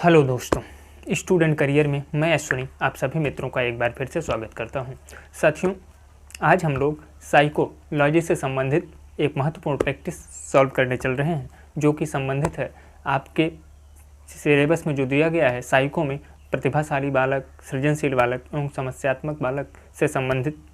Hello दोस्तों, student career में मैं अश्विनी आप सभी मित्रों का एक बार फिर से स्वागत करता हूं। साथियों, आज हम लोग साइकोलॉजी से संबंधित एक महत्वपूर्ण प्रैक्टिस सॉल्व करने चल रहे हैं, जो कि संबंधित है आपके सिलेबस में जो दिया गया है साइको में प्रतिभाशाली बालक, सृजनशील बालक एवं समस्यात्मक बालक से संबंधित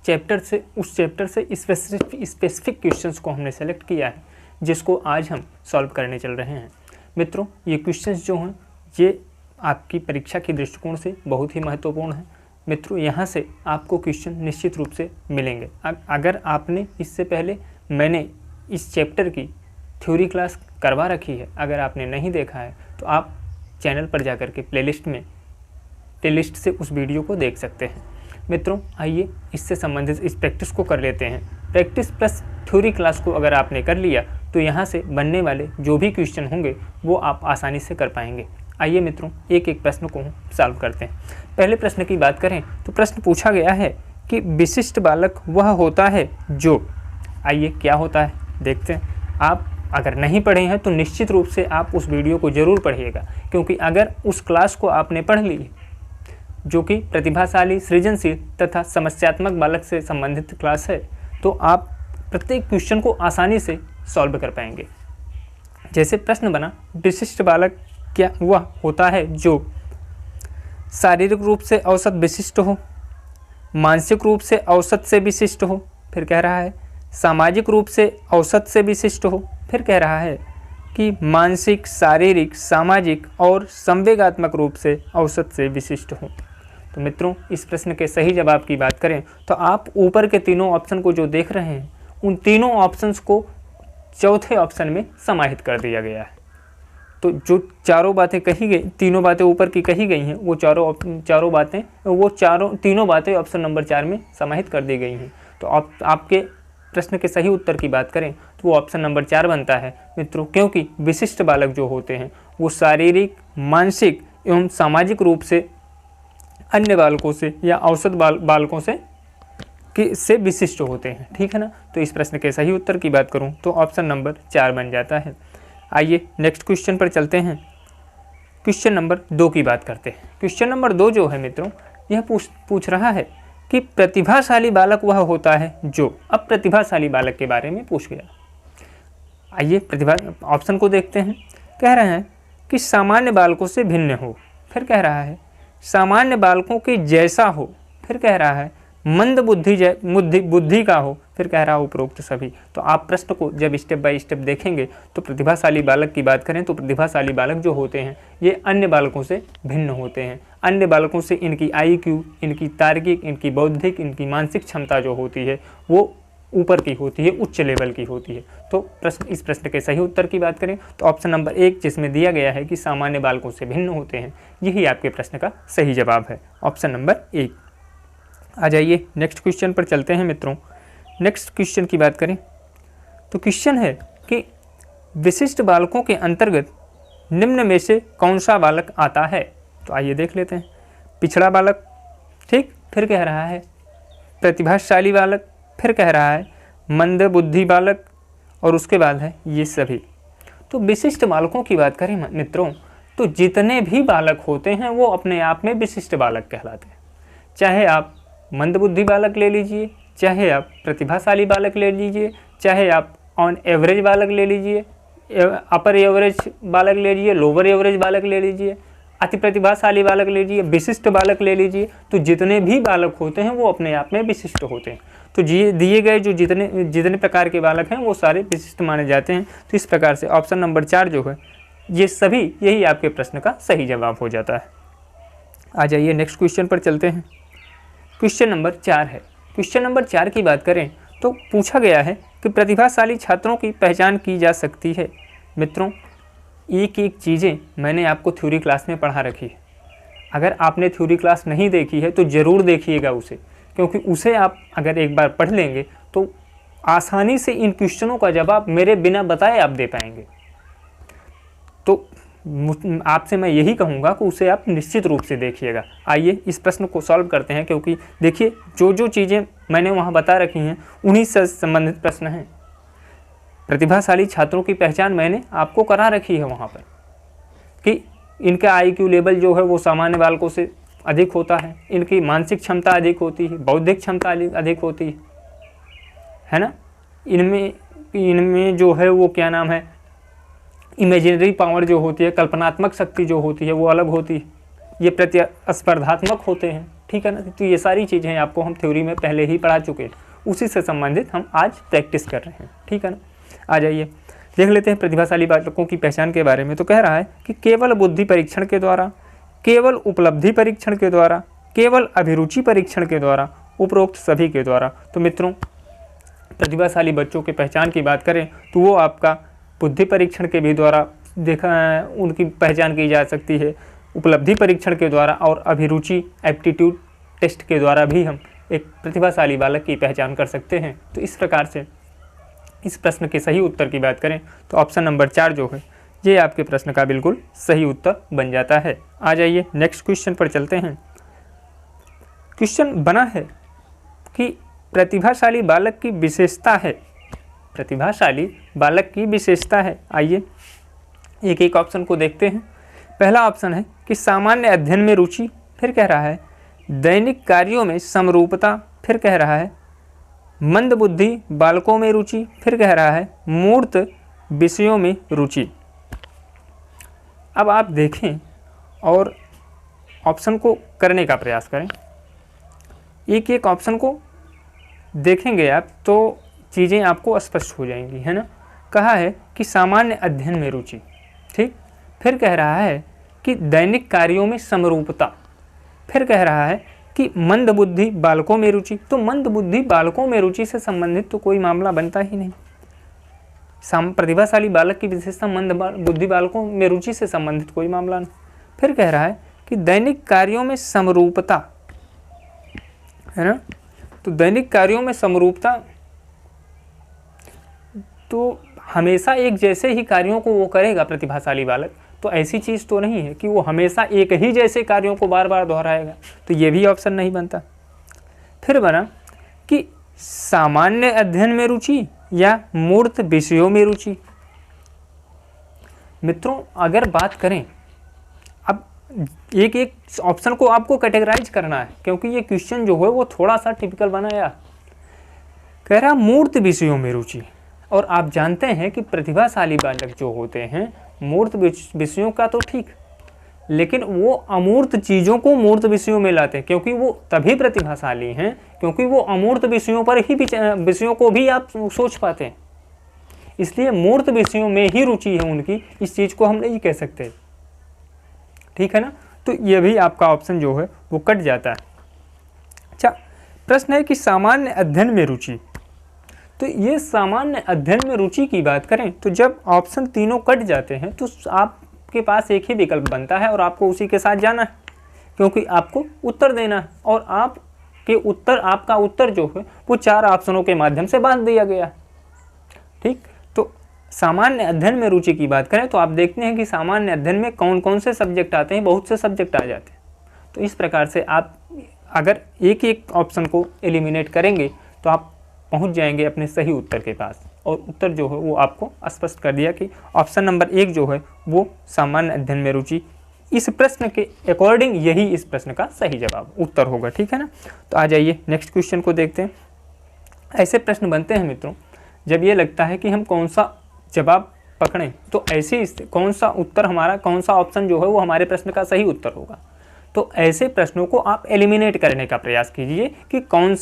चैप्टर से उस चैप्टर से स्पेसिफिक क्वेश्चंस को हमने सेलेक्ट किया है, जिसको आज हम सॉल्व करने चल रहे हैं। मित्रों, ये क्वेश्चंस जो हैं ये आपकी परीक्षा के दृष्टिकोण से बहुत ही महत्वपूर्ण है। मित्रों, यहाँ से आपको क्वेश्चन निश्चित रूप से मिलेंगे। अगर आपने इससे पहले मैंने इस चैप्टर की थ्योरी क्लास करवा रखी है, अगर आपने नहीं देखा है तो आप चैनल पर जाकर के प्लेलिस्ट से उस वीडियो को देख सकते हैं। मित्रों, आइए इससे संबंधित इस प्रैक्टिस को कर लेते हैं। प्रैक्टिस प्लस थ्योरी क्लास को अगर आपने कर लिया तो यहाँ से बनने वाले जो भी क्वेश्चन होंगे वो आप आसानी से कर पाएंगे। आइए मित्रों, एक एक प्रश्न को सॉल्व करते हैं। पहले प्रश्न की बात करें तो प्रश्न पूछा गया है कि विशिष्ट बालक वह होता है जो, आइए क्या होता है देखते हैं। आप अगर नहीं पढ़े हैं तो निश्चित रूप से आप उस वीडियो को ज़रूर पढ़िएगा, क्योंकि अगर उस क्लास को आपने पढ़ ली जो कि प्रतिभाशाली, सृजनशील तथा समस्यात्मक बालक से संबंधित क्लास है, तो आप प्रत्येक क्वेश्चन को आसानी से सॉल्व कर पाएंगे। जैसे प्रश्न बना, विशिष्ट बालक क्या वह होता है जो शारीरिक रूप से औसत विशिष्ट हो, मानसिक रूप से औसत से विशिष्ट हो, फिर कह रहा है सामाजिक रूप से औसत से विशिष्ट हो, फिर कह रहा है कि मानसिक, शारीरिक, सामाजिक और संवेगात्मक रूप से औसत से विशिष्ट हो। तो मित्रों, इस प्रश्न के सही जवाब की बात करें तो आप ऊपर के तीनों ऑप्शन को जो देख रहे हैं उन तीनों ऑप्शंस को चौथे ऑप्शन में समाहित कर दिया गया है। तो जो चारों बातें कही गई, तीनों बातें ऊपर की कही गई हैं, वो तीनों बातें ऑप्शन नंबर 4 में समाहित कर दी गई हैं। तो आपके प्रश्न के सही उत्तर की बात करें तो वो ऑप्शन नंबर 4 बनता है मित्रों, क्योंकि विशिष्ट बालक जो होते हैं वो शारीरिक, मानसिक एवं सामाजिक रूप से अन्य बालकों से या औसत बालकों से विशिष्ट होते हैं। ठीक है ना। तो इस प्रश्न के सही उत्तर की बात करूं तो ऑप्शन नंबर 4 बन जाता है। आइए नेक्स्ट क्वेश्चन पर चलते हैं। क्वेश्चन नंबर 2 की बात करते हैं। क्वेश्चन नंबर 2 जो है मित्रों, यह पूछ रहा है कि प्रतिभाशाली बालक वह होता है जो, अब प्रतिभाशाली बालक के बारे में पूछ गया। आइए ऑप्शन को देखते हैं। कह रहे हैं कि सामान्य बालकों से भिन्न हो, फिर कह रहा है सामान्य बालकों के जैसा हो, फिर कह रहा है मंद बुद्धि का हो, फिर कह रहा है उपरोक्त सभी। तो आप प्रश्न को जब स्टेप बाय स्टेप देखेंगे तो प्रतिभाशाली बालक की बात करें तो प्रतिभाशाली बालक जो होते हैं ये अन्य बालकों से भिन्न होते हैं। अन्य बालकों से इनकी IQ, इनकी तार्किक, इनकी बौद्धिक, इनकी मानसिक क्षमता जो होती है वो ऊपर की होती है, उच्च लेवल की होती है। तो इस प्रश्न के सही उत्तर की बात करें तो ऑप्शन नंबर 1 जिसमें दिया गया है कि सामान्य बालकों से भिन्न होते हैं, यही आपके प्रश्न का सही जवाब है, ऑप्शन नंबर 1। आ जाइए नेक्स्ट क्वेश्चन पर चलते हैं मित्रों। नेक्स्ट क्वेश्चन की बात करें तो क्वेश्चन है कि विशिष्ट बालकों के अंतर्गत निम्न में से कौन सा बालक आता है। तो आइए देख लेते हैं। पिछड़ा बालक, ठीक, फिर कह रहा है प्रतिभाशाली बालक, फिर कह रहा है मंद बुद्धि बालक और उसके बाद है ये सभी। तो विशिष्ट बालकों की बात करें मित्रों तो जितने भी बालक होते हैं वो अपने आप में विशिष्ट बालक कहलाते हैं। चाहे आप मंद बुद्धि बालक ले लीजिए, चाहे आप प्रतिभाशाली बालक ले लीजिए, चाहे आप ऑन एवरेज बालक ले लीजिए, अपर एवरेज बालक ले लीजिए, लोअर एवरेज बालक ले लीजिए, अति प्रतिभाशाली बालक ले लीजिए, विशिष्ट बालक ले लीजिए। तो जितने भी बालक होते हैं वो अपने आप में विशिष्ट होते हैं। तो दिए गए जो जितने प्रकार के बालक हैं वो सारे विशिष्ट माने जाते हैं। तो इस प्रकार से ऑप्शन नंबर 4 जो है ये सभी, यही आपके प्रश्न का सही जवाब हो जाता है। आ जाइए नेक्स्ट क्वेश्चन पर चलते हैं। क्वेश्चन नंबर 4 है। क्वेश्चन नंबर 4 की बात करें तो पूछा गया है कि प्रतिभाशाली छात्रों की पहचान की जा सकती है। मित्रों, एक एक चीज़ें मैंने आपको थ्योरी क्लास में पढ़ा रखी है। अगर आपने थ्योरी क्लास नहीं देखी है तो ज़रूर देखिएगा उसे, क्योंकि उसे आप अगर एक बार पढ़ लेंगे तो आसानी से इन क्वेश्चनों का जवाब मेरे बिना बताए आप दे पाएंगे। तो आपसे मैं यही कहूँगा कि उसे आप निश्चित रूप से देखिएगा। आइए इस प्रश्न को सॉल्व करते हैं, क्योंकि देखिए जो चीज़ें मैंने वहाँ बता रखी हैं उन्हीं से संबंधित प्रश्न हैं। प्रतिभाशाली छात्रों की पहचान मैंने आपको करा रखी है वहाँ पर। कि इनका IQ लेवल जो है वो सामान्य बालकों से अधिक होता है, इनकी मानसिक क्षमता अधिक होती है, बौद्धिक क्षमता अधिक होती है ना। इनमें जो है वो क्या नाम है, इमेजिनरी पावर जो होती है, कल्पनात्मक शक्ति जो होती है वो अलग होती है, ये प्रतिस्पर्धात्मक होते हैं, ठीक है ना। तो ये सारी चीज़ें आपको हम थ्योरी में पहले ही पढ़ा चुके हैं, उसी से संबंधित हम आज प्रैक्टिस कर रहे हैं, ठीक है ना। आ जाइए देख लेते हैं प्रतिभाशाली बालकों की पहचान के बारे में। तो कह रहा है कि केवल बुद्धि परीक्षण के द्वारा, केवल उपलब्धि परीक्षण के द्वारा, केवल अभिरुचि परीक्षण के द्वारा, उपरोक्त सभी के द्वारा। तो मित्रों प्रतिभाशाली बच्चों के पहचान की बात करें तो वो आपका बुद्धि परीक्षण के भी द्वारा उनकी पहचान की जा सकती है, उपलब्धि परीक्षण के द्वारा और अभिरुचि एप्टीट्यूड टेस्ट के द्वारा भी हम एक प्रतिभाशाली बालक की पहचान कर सकते हैं। तो इस प्रकार से इस प्रश्न के सही उत्तर की बात करें तो ऑप्शन नंबर 4 जो है ये आपके प्रश्न का बिल्कुल सही उत्तर बन जाता है। आ जाइए नेक्स्ट क्वेश्चन पर चलते हैं। क्वेश्चन बना है कि प्रतिभाशाली बालक की विशेषता है, प्रतिभाशाली बालक की विशेषता है। आइए एक एक ऑप्शन को देखते हैं। पहला ऑप्शन है कि सामान्य अध्ययन में रुचि, फिर कह रहा है दैनिक कार्यों में समरूपता, फिर कह रहा है मंद बुद्धि बालकों में रुचि, फिर कह रहा है मूर्त विषयों में रुचि। अब आप देखें और ऑप्शन को करने का प्रयास करें, एक एक ऑप्शन को देखेंगे आप तो चीज़ें आपको स्पष्ट हो जाएंगी, है ना। कहा है कि सामान्य अध्ययन में रुचि, ठीक, फिर कह रहा है कि दैनिक कार्यों में समरूपता, फिर कह रहा है कि मंद बुद्धि बालकों में रुचि। तो मंद बुद्धि बालकों में रुचि से संबंधित तो कोई मामला बनता ही नहीं। प्रतिभाशाली बालक की विशेषता मंद बुद्धि बालकों में रुचि से संबंधित कोई मामला नहीं। फिर कह रहा है कि दैनिक कार्यों में समरूपता, है ना। तो दैनिक कार्यों में समरूपता तो हमेशा एक जैसे ही कार्यों को वो करेगा प्रतिभाशाली बालक, तो ऐसी चीज़ तो नहीं है कि वो हमेशा एक ही जैसे कार्यों को बार बार दोहराएगा, तो ये भी ऑप्शन नहीं बनता। फिर बना कि सामान्य अध्ययन में रुचि या मूर्त विषयों में रुचि। मित्रों अगर बात करें, अब एक एक ऑप्शन को आपको कैटेगराइज करना है क्योंकि ये क्वेश्चन जो है वो थोड़ा सा टिपिकल बनाया। कह रहा मूर्त विषयों में रुचि, और आप जानते हैं कि प्रतिभाशाली बालक जो होते हैं मूर्त विषयों का तो ठीक, लेकिन वो अमूर्त चीज़ों को मूर्त विषयों में लाते हैं, क्योंकि वो तभी प्रतिभाशाली हैं क्योंकि वो अमूर्त विषयों पर ही विषयों को भी आप सोच पाते हैं, इसलिए मूर्त विषयों में ही रुचि है उनकी, इस चीज़ को हम नहीं कह सकते, ठीक है ना। तो ये भी आपका ऑप्शन जो है वो कट जाता है। अच्छा प्रश्न है कि सामान्य अध्ययन में रुचि, तो ये सामान्य अध्ययन में रुचि की बात करें तो जब ऑप्शन तीनों कट जाते हैं तो आपके पास एक ही विकल्प बनता है और आपको उसी के साथ जाना है, क्योंकि आपको उत्तर देना है और आपका उत्तर जो है वो 4 ऑप्शनों के माध्यम से बांध दिया गया, ठीक। तो सामान्य अध्ययन में रुचि की बात करें तो आप देखते हैं कि सामान्य अध्ययन में कौन कौन से सब्जेक्ट आते हैं, बहुत से सब्जेक्ट आ जाते हैं। तो इस प्रकार से आप अगर एक एक ऑप्शन को एलिमिनेट करेंगे तो आप पहुंच जाएंगे अपने सही उत्तर के पास, और उत्तर जो है वो आपको स्पष्ट कर दिया कि ऑप्शन नंबर 1 जो है वो सामान्य अध्ययन में रुचि, इस प्रश्न के अकॉर्डिंग यही इस प्रश्न का सही जवाब उत्तर होगा, ठीक है ना। तो आ जाइए नेक्स्ट क्वेश्चन को देखते हैं। ऐसे प्रश्न बनते हैं मित्रों जब ये लगता है कि हम कौन सा जवाब पकड़ें, तो ऐसे कौन सा उत्तर हमारा, कौन सा ऑप्शन जो है वो हमारे प्रश्न का सही उत्तर होगा। तो ऐसे प्रश्नों को आप एलिमिनेट करने का प्रयास कीजिए कि कौन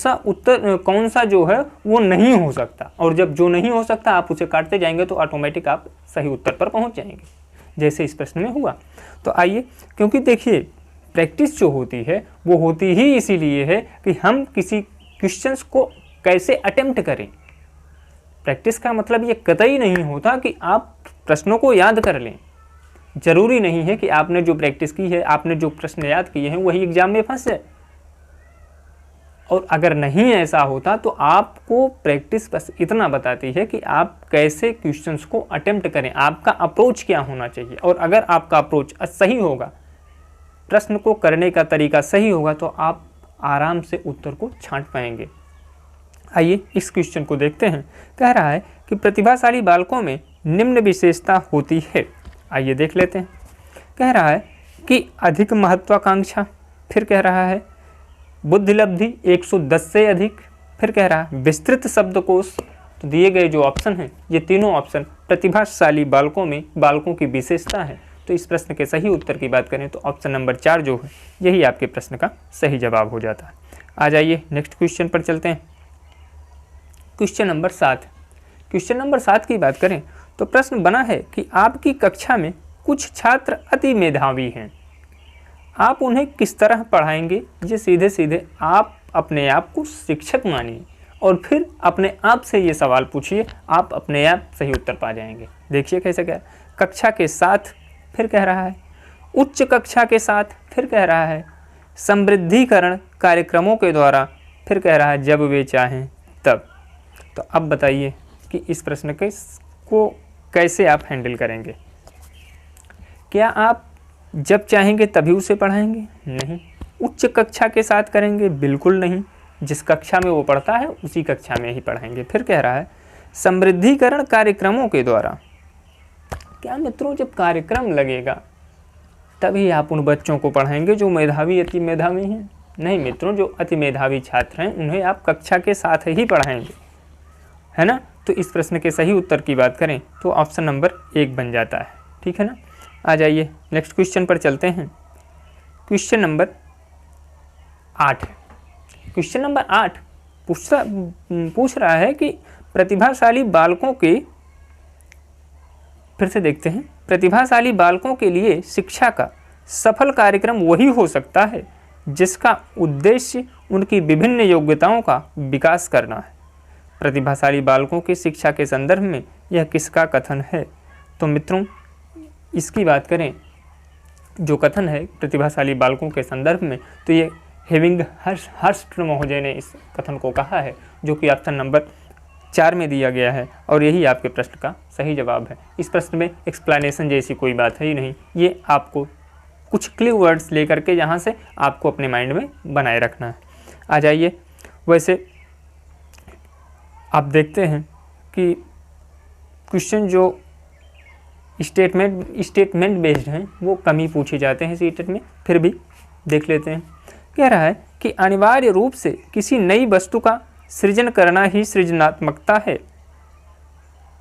सा जो है वो नहीं हो सकता, और जब जो नहीं हो सकता आप उसे काटते जाएंगे तो ऑटोमेटिक आप सही उत्तर पर पहुंच जाएंगे, जैसे इस प्रश्न में हुआ। तो आइए, क्योंकि देखिए प्रैक्टिस जो होती है वो होती ही इसीलिए है कि हम किसी क्वेश्चंस को कैसे अटेम्प्ट करें। प्रैक्टिस का मतलब ये कतई नहीं होता कि आप प्रश्नों को याद कर लें, जरूरी नहीं है कि आपने जो प्रैक्टिस की है, आपने जो प्रश्न याद किए हैं वही एग्जाम में फंस जाए। और अगर नहीं ऐसा होता तो आपको प्रैक्टिस बस इतना बताती है कि आप कैसे क्वेश्चंस को अटेम्प्ट करें, आपका अप्रोच क्या होना चाहिए। और अगर आपका अप्रोच सही होगा, प्रश्न को करने का तरीका सही होगा, तो आप आराम से उत्तर को छांट पाएंगे। आइए इस क्वेश्चन को देखते हैं। कह रहा है कि प्रतिभाशाली बालकों में निम्न विशेषता होती है। आइए देख लेते हैं। कह रहा है कि अधिक महत्वाकांक्षा, फिर कह रहा है बुद्धिलब्धि 110 से अधिक, फिर कह रहा है विस्तृत शब्दकोश। तो दिए गए जो ऑप्शन हैं ये तीनों ऑप्शन प्रतिभाशाली बालकों की विशेषता है। तो इस प्रश्न के सही उत्तर की बात करें तो ऑप्शन नंबर 4 जो है यही आपके प्रश्न का सही जवाब हो जाता है। आ जाइए नेक्स्ट क्वेश्चन पर चलते हैं। Question number 7। क्वेश्चन नंबर 7 की बात करें तो प्रश्न बना है कि आपकी कक्षा में कुछ छात्र अति मेधावी हैं, आप उन्हें किस तरह पढ़ाएंगे? ये सीधे सीधे आप अपने आप को शिक्षक मानिए और फिर अपने आप से ये सवाल पूछिए, आप अपने आप सही उत्तर पा जाएंगे। देखिए कैसे क्या, कक्षा के साथ, फिर कह रहा है उच्च कक्षा के साथ, फिर कह रहा है समृद्धिकरण कार्यक्रमों के द्वारा, फिर कह रहा है जब वे चाहें तब। तो अब बताइए कि इस प्रश्न को कैसे आप हैंडल करेंगे? क्या आप जब चाहेंगे तभी उसे पढ़ाएंगे? नहीं। उच्च कक्षा के साथ करेंगे? बिल्कुल नहीं। जिस कक्षा में वो पढ़ता है उसी कक्षा में ही पढ़ाएंगे। फिर कह रहा है समृद्धिकरण कार्यक्रमों के द्वारा। क्या मित्रों, जब कार्यक्रम लगेगा तभी आप उन बच्चों को पढ़ाएंगे जो मेधावी अति मेधावी हैं? नहीं मित्रों, जो अति मेधावी छात्र हैं उन्हें आप कक्षा के साथ ही पढ़ाएंगे, है ना। तो इस प्रश्न के सही उत्तर की बात करें तो ऑप्शन नंबर 1 बन जाता है, ठीक है ना। आ जाइए नेक्स्ट क्वेश्चन पर चलते हैं। Question number 8। क्वेश्चन नंबर 8 पूछ रहा है कि प्रतिभाशाली बालकों के, फिर से देखते हैं, प्रतिभाशाली बालकों के लिए शिक्षा का सफल कार्यक्रम वही हो सकता है जिसका उद्देश्य उनकी विभिन्न योग्यताओं का विकास करना है। प्रतिभाशाली बालकों की शिक्षा के संदर्भ में यह किसका कथन है? तो मित्रों इसकी बात करें, जो कथन है प्रतिभाशाली बालकों के संदर्भ में, तो ये हेविंगहर्स्ट महोदय ने इस कथन को कहा है, जो कि ऑप्शन नंबर 4 में दिया गया है और यही आपके प्रश्न का सही जवाब है। इस प्रश्न में एक्सप्लेनेशन जैसी कोई बात है ही नहीं, ये आपको कुछ क्लू वर्ड्स लेकर के यहाँ से आपको अपने माइंड में बनाए रखना है। आ जाइए, वैसे आप देखते हैं कि क्वेश्चन जो स्टेटमेंट बेस्ड हैं वो कम ही पूछे जाते हैं सीटेट में, फिर भी देख लेते हैं। कह रहा है कि अनिवार्य रूप से किसी नई वस्तु का सृजन करना ही सृजनात्मकता है।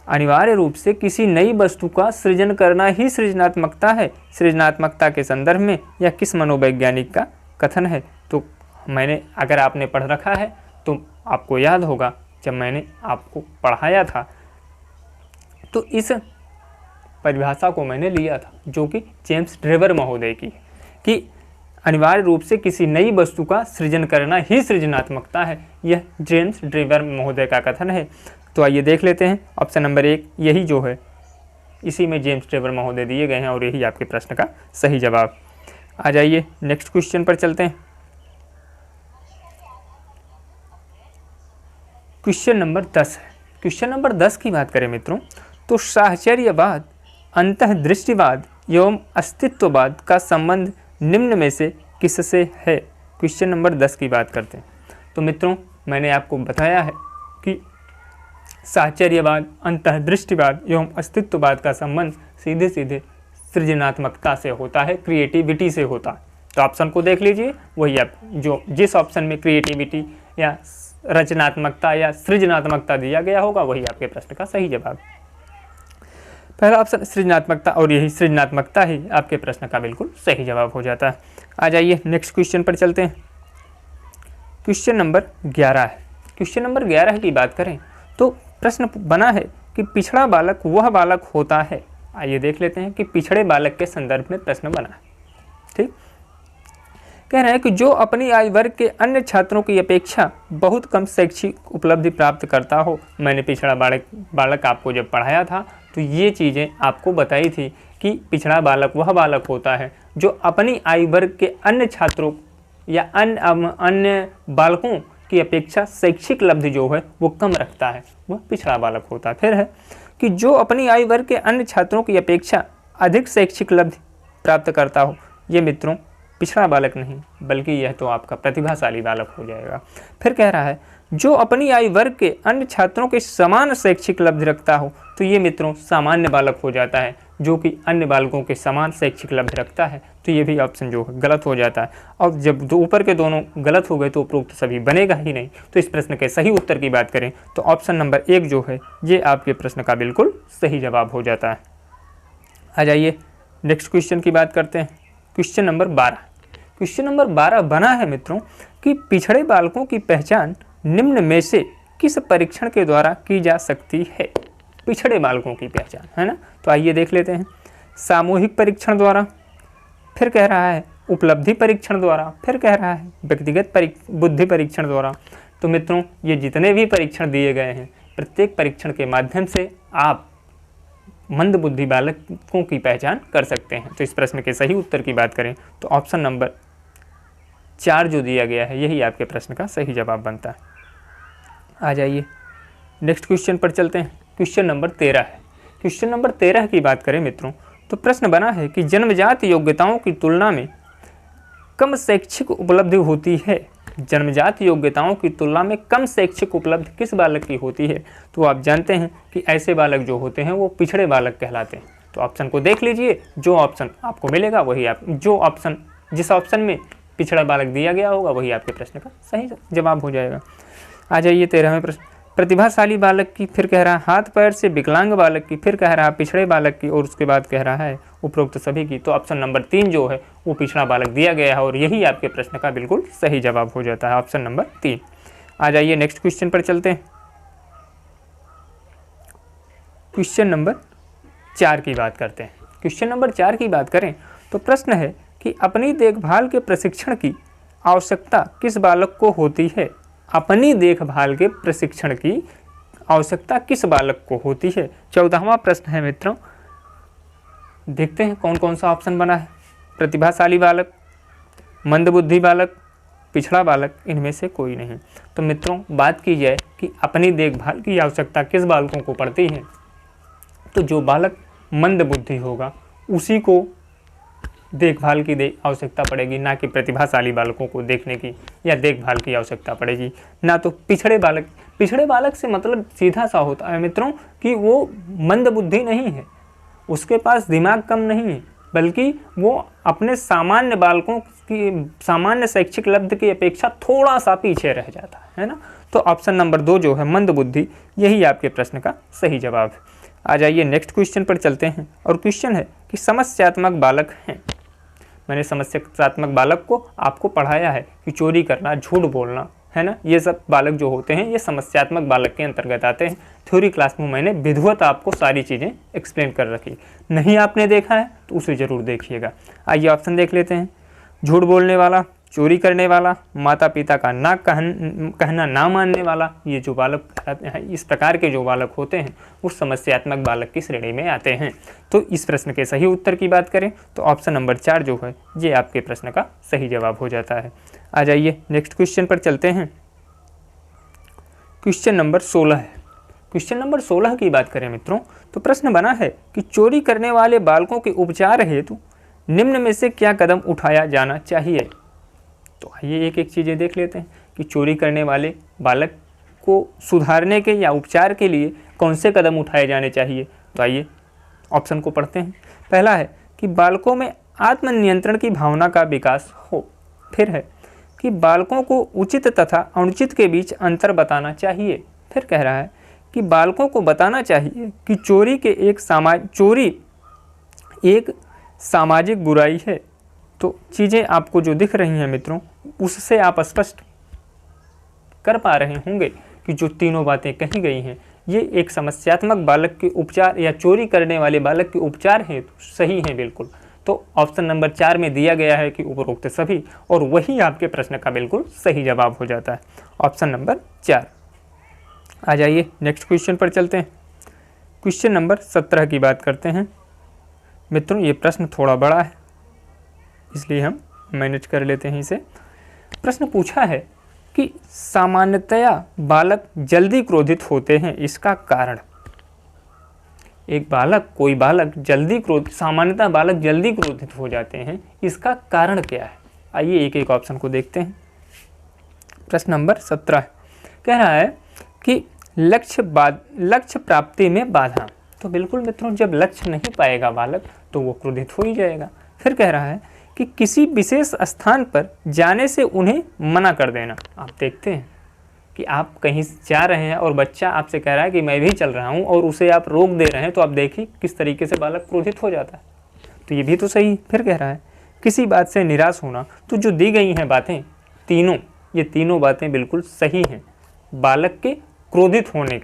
अनिवार्य रूप से किसी नई वस्तु का सृजन करना ही सृजनात्मकता है। सृजनात्मकता के संदर्भ में यह किस मनोवैज्ञानिक का कथन है? तो मैंने, अगर आपने पढ़ रखा है तो आपको याद होगा, जब मैंने आपको पढ़ाया था तो इस परिभाषा को मैंने लिया था, जो कि जेम्स ड्रेवर महोदय की, कि अनिवार्य रूप से किसी नई वस्तु का सृजन करना ही सृजनात्मकता है। यह जेम्स ड्रेवर महोदय का कथन है। तो आइए देख लेते हैं, ऑप्शन नंबर 1 यही जो है, इसी में जेम्स ड्रेवर महोदय दिए गए हैं और यही आपके प्रश्न का सही जवाब। आ जाइए नेक्स्ट क्वेश्चन पर चलते हैं। क्वेश्चन नंबर 10 है। क्वेश्चन नंबर 10 की बात करें मित्रों तो साहचर्यवाद, अंतःदृष्टिवाद एवं अस्तित्ववाद का संबंध निम्न में से किससे है? क्वेश्चन नंबर 10 की बात करते हैं। तो मित्रों मैंने आपको बताया है कि साहचर्यवाद, अंतःदृष्टिवाद एवं अस्तित्ववाद का संबंध सीधे सीधे सृजनात्मकता से होता है, क्रिएटिविटी से होता है। तो ऑप्शन को देख लीजिए, वही आप जो जिस ऑप्शन में क्रिएटिविटी या रचनात्मकता या सृजनात्मकता दिया गया होगा वही आपके प्रश्न का सही जवाब। पहला ऑप्शन सृजनात्मकता, और यही सृजनात्मकता ही आपके प्रश्न का बिल्कुल सही जवाब हो जाता है। आ जाइए नेक्स्ट क्वेश्चन पर चलते हैं। क्वेश्चन नंबर 11 है। क्वेश्चन नंबर 11 की बात करें तो प्रश्न बना है कि पिछड़ा बालक वह बालक होता है। आइए देख लेते हैं कि पिछड़े बालक के संदर्भ में प्रश्न बना है। ठीक, कह रहे हैं कि जो अपनी आयु वर्ग के अन्य छात्रों की अपेक्षा बहुत कम शैक्षिक उपलब्धि प्राप्त करता हो। मैंने पिछड़ा बालक आपको जब पढ़ाया था तो ये चीज़ें आपको बताई थी कि पिछड़ा बालक वह बालक होता है जो अपनी आयु वर्ग के अन्य छात्रों या अन्य बालकों की अपेक्षा शैक्षिक उपलब्धि जो है वो कम रखता है, वह पिछड़ा बालक होता है। फिर है कि जो अपनी आयु वर्ग के अन्य छात्रों की अपेक्षा अधिक शैक्षिक उपलब्धि प्राप्त करता हो। ये मित्रों पिछड़ा बालक नहीं बल्कि यह तो आपका प्रतिभाशाली बालक हो जाएगा। फिर कह रहा है जो अपनी आयु वर्ग के अन्य छात्रों के समान शैक्षिक उपलब्धि रखता हो। तो ये मित्रों सामान्य बालक हो जाता है। जो कि अन्य बालकों के समान शैक्षिक लक्ष्य रखता है, तो ये भी ऑप्शन जो है गलत हो जाता है। और जब ऊपर के दोनों गलत हो गए तो उपरोक्त सभी बनेगा ही नहीं। तो इस प्रश्न के सही उत्तर की बात करें तो ऑप्शन नंबर 1 जो है ये आपके प्रश्न का बिल्कुल सही जवाब हो जाता है। आ जाइए नेक्स्ट क्वेश्चन की बात करते हैं। Question number 12। क्वेश्चन नंबर 12 बना है मित्रों कि पिछड़े बालकों की पहचान निम्न में से किस परीक्षण के द्वारा की जा सकती है। पिछड़े बालकों की पहचान, है ना। तो आइए देख लेते हैं। सामूहिक परीक्षण द्वारा, फिर कह रहा है उपलब्धि परीक्षण द्वारा, फिर कह रहा है व्यक्तिगत बुद्धि परीक्षण द्वारा। तो मित्रों ये जितने भी परीक्षण दिए गए हैं, प्रत्येक परीक्षण के माध्यम से आप मंद बुद्धि बालकों की पहचान कर सकते हैं। तो इस प्रश्न के सही उत्तर की बात करें तो ऑप्शन नंबर 4 जो दिया गया है यही आपके प्रश्न का सही जवाब बनता है। आ जाइए नेक्स्ट क्वेश्चन पर चलते हैं। क्वेश्चन नंबर 13 है। क्वेश्चन नंबर 13 की बात करें मित्रों तो प्रश्न बना है कि जन्मजात योग्यताओं की तुलना में कम शैक्षिक उपलब्धि होती है। जन्मजात योग्यताओं की तुलना में कम शैक्षिक उपलब्धि किस बालक की होती है। तो आप जानते हैं कि ऐसे बालक जो होते हैं वो पिछड़े बालक कहलाते हैं। तो ऑप्शन को देख लीजिए, जो ऑप्शन आपको मिलेगा वही आप जिस ऑप्शन में पिछड़ा बालक दिया गया होगा वही आपके प्रश्न का सही जवाब हो जाएगा। आ जाइए 13वें प्रश्न। प्रतिभाशाली बालक की, फिर कह रहा है हाथ पैर से विकलांग बालक की, फिर कह रहा है पिछड़े बालक की और उसके बाद कह रहा है उपरोक्त सभी की। तो ऑप्शन नंबर 3 जो है वो पिछड़ा बालक दिया गया है और यही आपके प्रश्न का बिल्कुल सही जवाब हो जाता है, ऑप्शन नंबर 3। आ जाइए नेक्स्ट क्वेश्चन पर चलते हैं। क्वेश्चन नंबर 4 की बात करते हैं। क्वेश्चन नंबर 4 की बात करें तो प्रश्न है कि अपनी देखभाल के प्रशिक्षण की आवश्यकता किस बालक को होती है। अपनी देखभाल के प्रशिक्षण की आवश्यकता किस बालक को होती है। 14वां प्रश्न है मित्रों, देखते हैं कौन कौन सा ऑप्शन बना है। प्रतिभाशाली बालक, मंदबुद्धि बालक, पिछड़ा बालक, इनमें से कोई नहीं। तो मित्रों बात की जाए कि अपनी देखभाल की आवश्यकता किस बालकों को पड़ती है, तो जो बालक मंदबुद्धि होगा उसी को देखभाल की आवश्यकता पड़ेगी, ना कि प्रतिभाशाली बालकों को देखने की या देखभाल की आवश्यकता पड़ेगी, ना तो पिछड़े बालक। पिछड़े बालक से मतलब सीधा सा होता है मित्रों कि वो मंदबुद्धि नहीं है, उसके पास दिमाग कम नहीं है, बल्कि वो अपने सामान्य बालकों की सामान्य शैक्षिक लब्ध की अपेक्षा थोड़ा सा पीछे रह जाता है ना। तो ऑप्शन नंबर 2 जो है मंदबुद्धि, यही आपके प्रश्न का सही जवाब है। आ जाइए नेक्स्ट क्वेश्चन पर चलते हैं और क्वेश्चन है कि समस्यात्मक बालक हैं। मैंने समस्यात्मक बालक को आपको पढ़ाया है कि चोरी करना, झूठ बोलना, है ना, ये सब बालक जो होते हैं ये समस्यात्मक बालक के अंतर्गत आते हैं। थ्योरी क्लास में मैंने विधिवत आपको सारी चीज़ें एक्सप्लेन कर रखी, नहीं आपने देखा है तो उसे ज़रूर देखिएगा। आइए ऑप्शन देख लेते हैं। झूठ बोलने वाला, चोरी करने वाला, माता पिता का ना कहना ना मानने वाला, ये जो बालक इस प्रकार के जो बालक होते हैं वो समस्यात्मक बालक की श्रेणी में आते हैं। तो इस प्रश्न के सही उत्तर की बात करें तो ऑप्शन नंबर 4 जो है ये आपके प्रश्न का सही जवाब हो जाता है। आ जाइए नेक्स्ट क्वेश्चन पर चलते हैं। क्वेश्चन नंबर 16 है। क्वेश्चन नंबर 16 की बात करें मित्रों तो प्रश्न बना है कि चोरी करने वाले बालकों के उपचार हेतु निम्न में से क्या कदम उठाया जाना चाहिए। तो आइए एक एक चीज़ें देख लेते हैं कि चोरी करने वाले बालक को सुधारने के या उपचार के लिए कौन से कदम उठाए जाने चाहिए। तो आइए ऑप्शन को पढ़ते हैं। पहला है कि बालकों में आत्मनियंत्रण की भावना का विकास हो। फिर है कि बालकों को उचित तथा अनुचित के बीच अंतर बताना चाहिए। फिर कह रहा है कि बालकों को बताना चाहिए कि चोरी एक सामाजिक बुराई है। तो चीज़ें आपको जो दिख रही हैं मित्रों उससे आप स्पष्ट कर पा रहे होंगे कि जो तीनों बातें कही गई हैं ये एक समस्यात्मक बालक के उपचार या चोरी करने वाले बालक के उपचार हैं, तो सही हैं बिल्कुल। तो ऑप्शन नंबर 4 में दिया गया है कि उपरोक्त सभी, और वही आपके प्रश्न का बिल्कुल सही जवाब हो जाता है, ऑप्शन नंबर 4। आ जाइए नेक्स्ट क्वेश्चन पर चलते हैं। क्वेश्चन नंबर 17 की बात करते हैं मित्रों। ये प्रश्न थोड़ा बड़ा है इसलिए हम मैनेज कर लेते हैं इसे। प्रश्न पूछा है कि सामान्यतया बालक जल्दी क्रोधित होते हैं, इसका कारण। कोई बालक सामान्यतः बालक जल्दी क्रोधित हो जाते हैं, इसका कारण क्या है। आइए एक एक ऑप्शन को देखते हैं। प्रश्न नंबर 17 कह रहा है कि लक्ष्य प्राप्ति में बाधा। तो बिल्कुल मित्रों जब लक्ष्य नहीं पाएगा बालक तो वो क्रोधित हो ही जाएगा। फिर कह रहा है कि किसी विशेष स्थान पर जाने से उन्हें मना कर देना। आप देखते हैं कि आप कहीं जा रहे हैं और बच्चा आपसे कह रहा है कि मैं भी चल रहा हूं और उसे आप रोक दे रहे हैं, तो आप देखिए किस तरीके से बालक क्रोधित हो जाता है। तो ये भी तो सही। फिर कह रहा है किसी बात से निराश होना। तो जो दी गई हैं बातें तीनों, ये तीनों बातें बिल्कुल सही हैं बालक के क्रोधित होने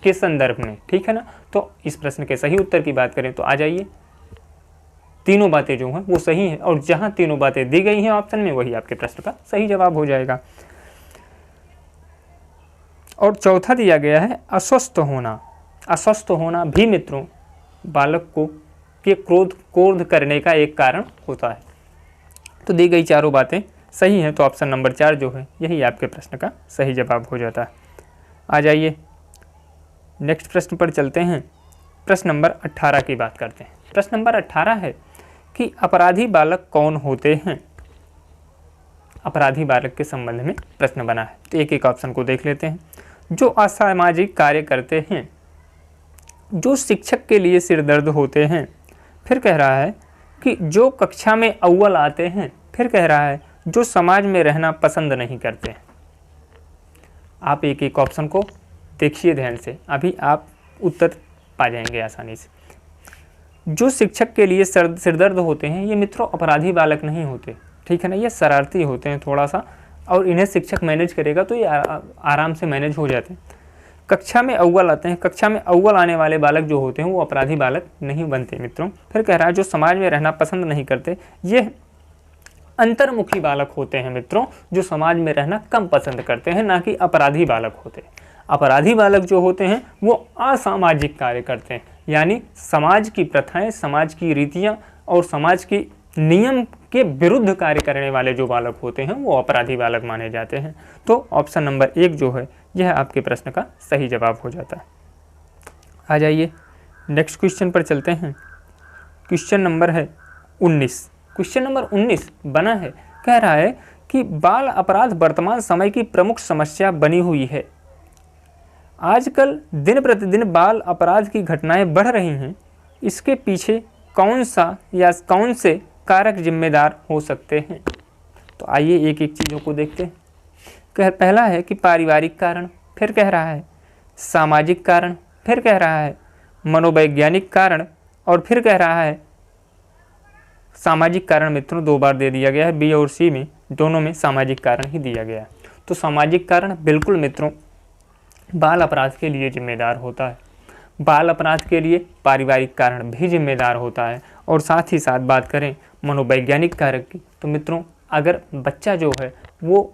के संदर्भ में, ठीक है ना। तो इस प्रश्न के सही उत्तर की बात करें तो आ जाइए, तीनों बातें जो हैं वो सही हैं, और जहां तीनों बातें दी गई हैं ऑप्शन में वही आपके प्रश्न का सही जवाब हो जाएगा। और चौथा दिया गया है अस्वस्थ होना। अस्वस्थ होना भी मित्रों बालक को के क्रोध करने का एक कारण होता है। तो दी गई चारों बातें सही हैं, तो ऑप्शन नंबर 4 जो है यही आपके प्रश्न का सही जवाब हो जाता है। आ जाइए नेक्स्ट प्रश्न पर चलते हैं। प्रश्न नंबर 18 की बात करते हैं। प्रश्न नंबर 18 है कि अपराधी बालक कौन होते हैं। अपराधी बालक के संबंध में प्रश्न बना है, तो एक एक ऑप्शन को देख लेते हैं। जो असामाजिक कार्य करते हैं, जो शिक्षक के लिए सिरदर्द होते हैं। फिर कह रहा है कि जो कक्षा में अव्वल आते हैं। फिर कह रहा है जो समाज में रहना पसंद नहीं करते। आप एक एक ऑप्शन को देखिए ध्यान से, अभी आप उत्तर पा जाएंगे आसानी से। जो शिक्षक के लिए सिरदर्द होते हैं, ये मित्रों अपराधी बालक नहीं होते, ठीक है ना। ये शरारती होते हैं थोड़ा सा, और इन्हें शिक्षक मैनेज करेगा तो ये आराम से मैनेज हो जाते हैं। कक्षा में अव्वल आते हैं, कक्षा में अव्वल आने वाले बालक जो होते हैं वो अपराधी बालक नहीं बनते मित्रों। फिर कह रहा है जो समाज में रहना पसंद नहीं करते, ये अंतर्मुखी बालक होते हैं मित्रों, जो समाज में रहना कम पसंद करते हैं, ना कि अपराधी बालक होते हैं। अपराधी बालक जो होते हैं वो असामाजिक कार्य करते हैं, यानी समाज की प्रथाएं, समाज की रीतियां और समाज की नियम के विरुद्ध कार्य करने वाले जो बालक होते हैं वो अपराधी बालक माने जाते हैं। तो ऑप्शन नंबर 1 जो है यह आपके प्रश्न का सही जवाब हो जाता है। आ जाइए नेक्स्ट क्वेश्चन पर चलते हैं। क्वेश्चन नंबर है 19। क्वेश्चन नंबर 19 बना है, कह रहा है कि बाल अपराध वर्तमान समय की प्रमुख समस्या बनी हुई है। आजकल दिन प्रतिदिन बाल अपराध की घटनाएं बढ़ रही हैं, इसके पीछे कौन सा या कौन से कारक जिम्मेदार हो सकते हैं। तो आइए एक एक चीज़ों को देखते हैं। पहला है कि पारिवारिक कारण। फिर कह रहा है सामाजिक कारण। फिर कह रहा है मनोवैज्ञानिक कारण। और फिर कह रहा है सामाजिक कारण मित्रों 2 बार दे दिया गया है, बी और सी में दोनों में सामाजिक कारण ही दिया गया है। तो सामाजिक कारण बिल्कुल मित्रों बाल अपराध के लिए जिम्मेदार होता है। बाल अपराध के लिए पारिवारिक कारण भी जिम्मेदार होता है। और साथ ही साथ बात करें मनोवैज्ञानिक कारक की, तो मित्रों अगर बच्चा जो है वो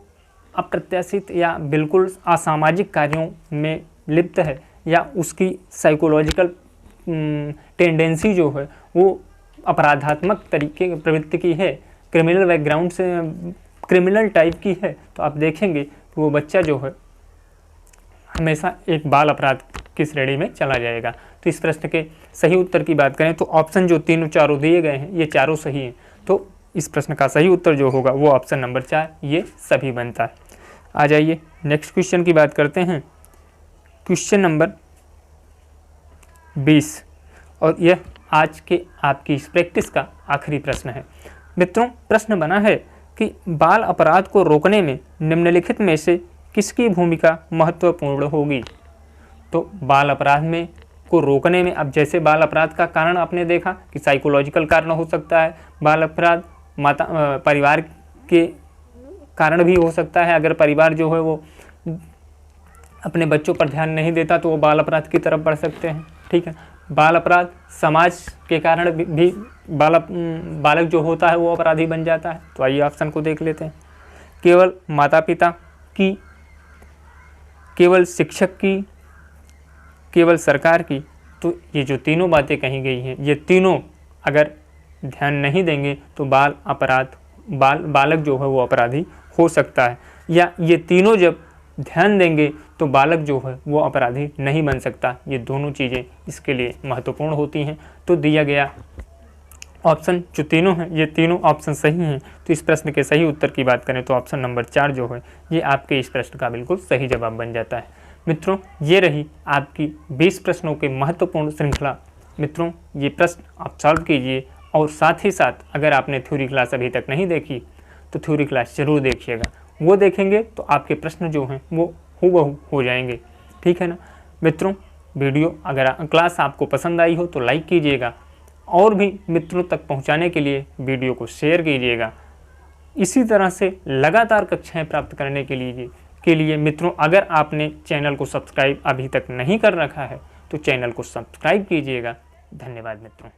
अप्रत्याशित या बिल्कुल असामाजिक कार्यों में लिप्त है, या उसकी साइकोलॉजिकल टेंडेंसी जो है वो अपराधात्मक तरीके की प्रवृत्ति की है, क्रिमिनल बैकग्राउंड से क्रिमिनल टाइप की है, तो आप देखेंगे कि वो बच्चा जो है हमेशा एक बाल अपराध की श्रेणी में चला जाएगा। तो इस प्रश्न के सही उत्तर की बात करें तो ऑप्शन जो तीनों चारों दिए गए हैं ये चारों सही हैं। तो इस प्रश्न का सही उत्तर जो होगा वो ऑप्शन नंबर 4 ये सभी बनता है। आ जाइए नेक्स्ट क्वेश्चन की बात करते हैं। क्वेश्चन नंबर 20, और यह आज के आपकी इस प्रैक्टिस का आखिरी प्रश्न है। मित्रों प्रश्न बना है कि बाल अपराध को रोकने में निम्नलिखित में से किसकी भूमिका महत्वपूर्ण होगी। तो बाल अपराध में को रोकने में, अब जैसे बाल अपराध का कारण आपने देखा कि साइकोलॉजिकल कारण हो सकता है, बाल अपराध परिवार के कारण भी हो सकता है। अगर परिवार जो है वो अपने बच्चों पर ध्यान नहीं देता तो वो बाल अपराध की तरफ बढ़ सकते हैं, ठीक है। बाल अपराध समाज के कारण भी बालक जो होता है वो अपराधी बन जाता है। तो आइए ऑप्शन को देख लेते हैं। केवल माता पिता की, केवल शिक्षक की, केवल सरकार की। तो ये जो तीनों बातें कही गई हैं ये तीनों अगर ध्यान नहीं देंगे तो बालक जो है वो अपराधी हो सकता है, या ये तीनों जब ध्यान देंगे तो बालक जो है वो अपराधी नहीं बन सकता। ये दोनों चीज़ें इसके लिए महत्वपूर्ण होती हैं। तो दिया गया ऑप्शन जो तीनों हैं ये तीनों ऑप्शन सही हैं। तो इस प्रश्न के सही उत्तर की बात करें तो ऑप्शन नंबर 4 जो है ये आपके इस प्रश्न का बिल्कुल सही जवाब बन जाता है। मित्रों ये रही आपकी 20 प्रश्नों के महत्वपूर्ण श्रृंखला। मित्रों ये प्रश्न आप सॉल्व कीजिए और साथ ही साथ अगर आपने थ्योरी क्लास अभी तक नहीं देखी तो थ्योरी क्लास ज़रूर देखिएगा। वो देखेंगे तो आपके प्रश्न जो हैं वो हूबहू हो जाएंगे। ठीक है ना मित्रों, वीडियो अगर क्लास आपको पसंद आई हो तो लाइक कीजिएगा और भी मित्रों तक पहुंचाने के लिए वीडियो को शेयर कीजिएगा। इसी तरह से लगातार कक्षाएं प्राप्त करने के लिए मित्रों अगर आपने चैनल को सब्सक्राइब अभी तक नहीं कर रखा है तो चैनल को सब्सक्राइब कीजिएगा। धन्यवाद मित्रों।